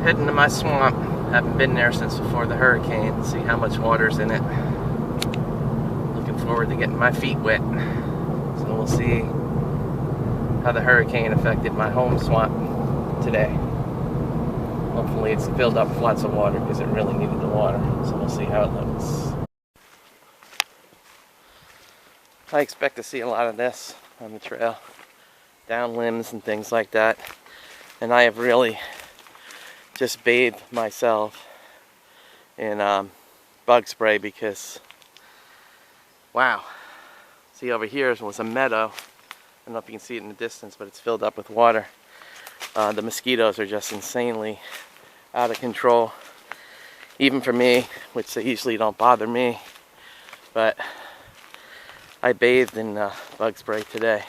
Heading to my swamp. Haven't been there since before the hurricane. See how much water's in it. Looking forward to getting my feet wet. So we'll see how the hurricane affected my home swamp today. Hopefully it's filled up with lots of water because it really needed the water. So we'll see how it looks. I expect to see a lot of this on the trail. Down limbs and things like that. And I have really just bathed myself in bug spray because, wow. See, over here was a meadow. I don't know if you can see it in the distance, but it's filled up with water. The mosquitoes are just insanely out of control. Even for me, which they usually don't bother me. But I bathed in bug spray today.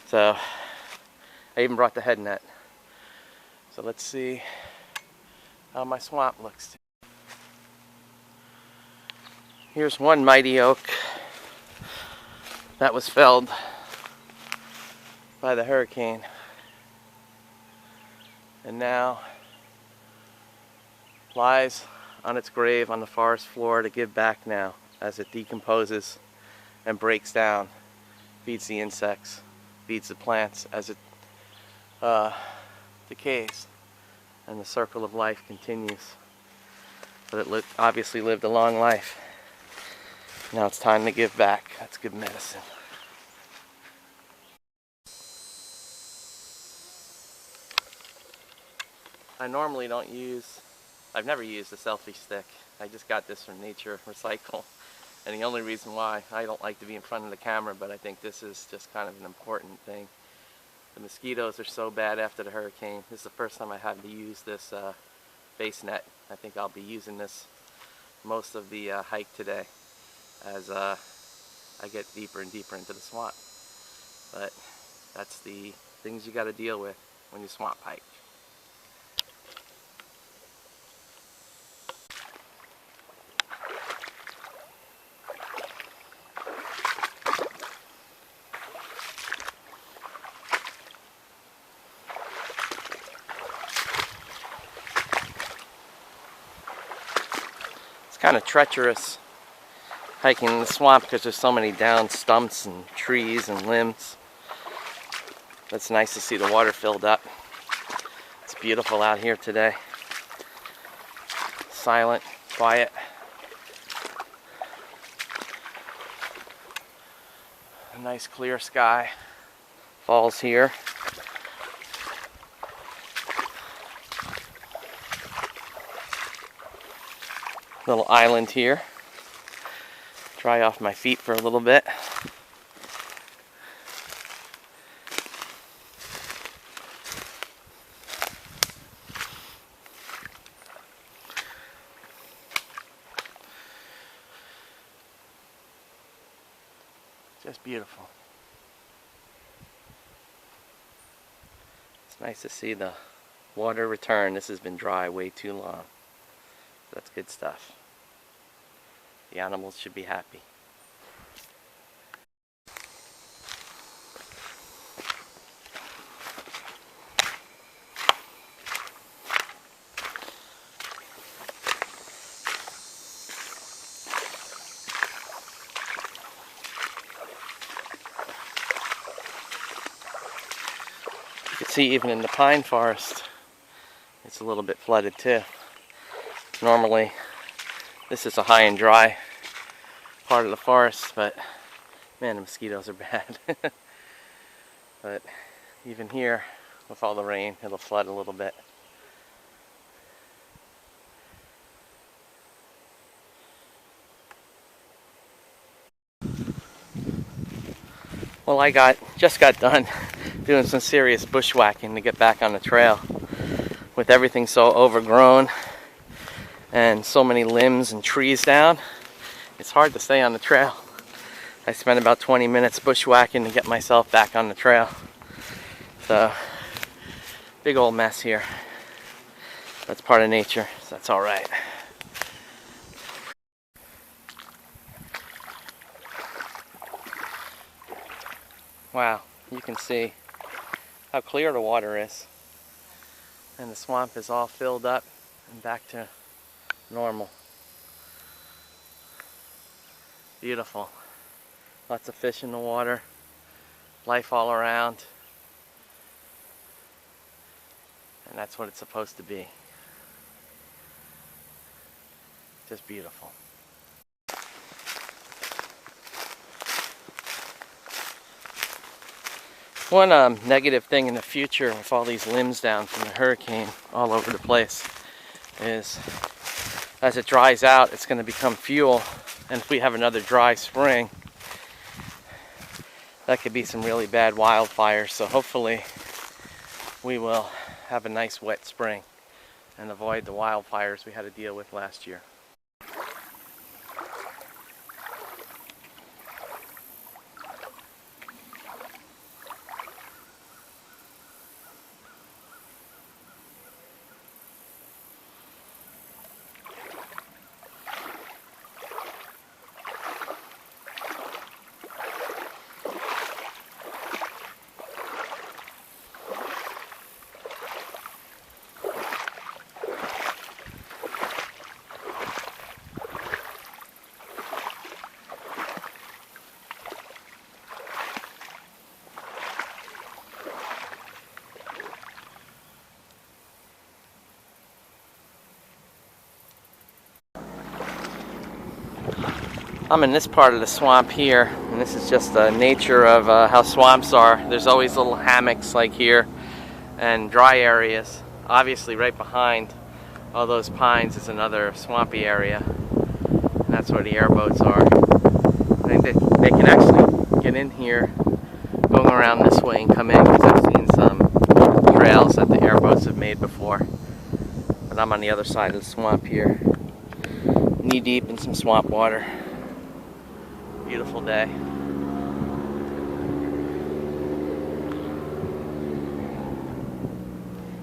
So I even brought the head net. So let's see how my swamp looks. Here's one mighty oak that was felled by the hurricane. And now lies on its grave on the forest floor to give back now as it decomposes and breaks down, feeds the insects, feeds the plants as it decays, and the circle of life continues. But it obviously lived a long life. Now it's time to give back. That's good medicine. I normally don't use, I've never used a selfie stick. I just got this from Nature Recycle. And the only reason why, I don't like to be in front of the camera, but I think this is just kind of an important thing. The mosquitoes are so bad after the hurricane. This is the first time I had to use this face net. I think I'll be using this most of the hike today as I get deeper and deeper into the swamp. But that's the things you got to deal with when you swamp hike. Kind of treacherous hiking in the swamp because there's so many down stumps and trees and limbs. But it's nice to see the water filled up. It's beautiful out here today. Silent, quiet. A nice clear sky falls here. Little island here. Dry off my feet for a little bit. Just beautiful. It's nice to see the water return. This has been dry way too long. That's good stuff. The animals should be happy. You can see even in the pine forest, it's a little bit flooded too. Normally, this is a high and dry part of the forest, but man, the mosquitoes are bad. But even here, with all the rain, it'll flood a little bit. Well, I just got done doing some serious bushwhacking to get back on the trail. With everything so overgrown and so many limbs and trees down, it's hard to stay on the trail. I spent about 20 minutes bushwhacking to get myself back on the trail. So, big old mess here. That's part of nature, so that's alright. Wow, you can see how clear the water is. and the swamp is all filled up and back to normal. Beautiful. Lots of fish in the water, life all around, and that's what it's supposed to be. Just beautiful. One negative thing in the future with all these limbs down from the hurricane all over the place is as it dries out, it's going to become fuel, and if we have another dry spring, that could be some really bad wildfires. So hopefully we will have a nice wet spring and avoid the wildfires we had to deal with last year. I'm in this part of the swamp here, and this is just the nature of how swamps are. There's always little hammocks like here and dry areas. Obviously right behind all those pines is another swampy area, and that's where the airboats are. They can actually get in here going around this way and come in, because I've seen some trails that the airboats have made before. But I'm on the other side of the swamp here, knee deep in some swamp water. Beautiful day.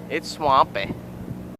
It's swampy.